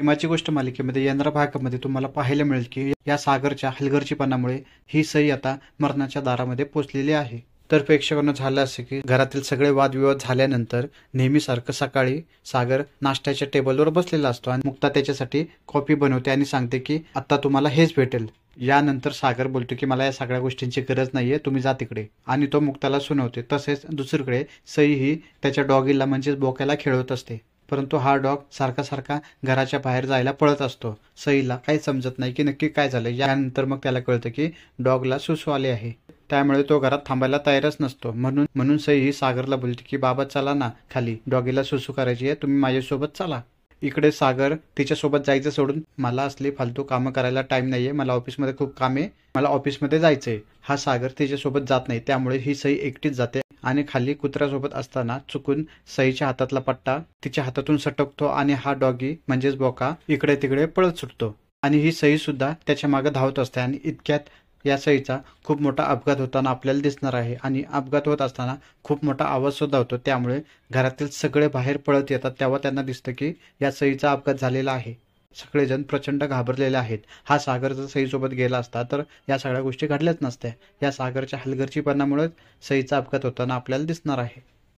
प्रेमाची गोष्ट मालिकेमध्ये येणाऱ्या भागामध्ये तुम्हाला पाहायला मिळेल की या सागरच्या हलगर्जीपणामुळे ही सई आता मरणाच्या दारामध्ये पोहोचलेली आहे। तर प्रेक्षकांना झालं असं की घरातील सगळे वादविवाद झाल्यानंतर नेहमीसारखं सकाळी सागर नाश्त्याच्या टेबलवर बसलेला असतो आणि मुक्ता त्याच्यासाठी कॉफी बनवते आणि सांगते की आता तुम्हाला हेच भेटेल। यानंतर सागर बोलतो की मला या सगळ्या गोष्टींची गरज नाहीये, तुम्ही जा तिकडे, आणि तो मुक्ताला सुनवते। तसेच दुसरीकडे सई ही त्याच्या डॉगीला म्हणजेच बोक्याला खेळवत असते, परंतु हा डॉग सारखा सारखा घराच्या बाहेर जायला पळत असतो। सईला काही समजत नाही की नक्की काय झालं। यानंतर मग त्याला कळतं की डॉगला सुसू आले आहे, त्यामुळे तो घरात थांबायला तयारच नसतो। म्हणून सई ही सागरला बोलते की बाबा चला ना खाली, डॉगीला सुसू करायची आहे, तुम्ही माझ्यासोबत चला। इकडे सागर तिच्यासोबत जायचं सोडून मला असली फालतू कामं करायला टाइम नाहीये, मला ऑफिसमध्ये खूप काम आहे, मला ऑफिसमध्ये जायचंय। हा सागर तिच्यासोबत जात नाही, त्यामुळे ही सई एकटीच जाते आणि खाली कुत्र्यासोबत असताना चुकून सईच्या हातातला पट्टा तिच्या हातातून सटकतो आणि हा डॉगी म्हणजेच बोका इकडे तिकडे पळत सुटतो आणि ही सई सुद्धा त्याच्या मागे धावत असते। आणि इतक्यात या सईचा खूप मोठा अपघात होताना आपल्याला दिसणार आहे आणि अपघात होत असताना खूप मोठा आवाज सुद्धा होतो, त्यामुळे घरातील सगळे बाहेर पळत येतात। तेव्हा त्यांना दिसतं की या सईचा अपघात झालेला आहे। सगळेजण प्रचंड घाबरलेले आहेत। हा सागर जर सईसोबत गेला असता तर या सगळ्या गोष्टी घडल्याच नसत्या। या सागरच्या हलगर्जीपणामुळे सईचा अपघात होताना आपल्याला दिसणार आहे।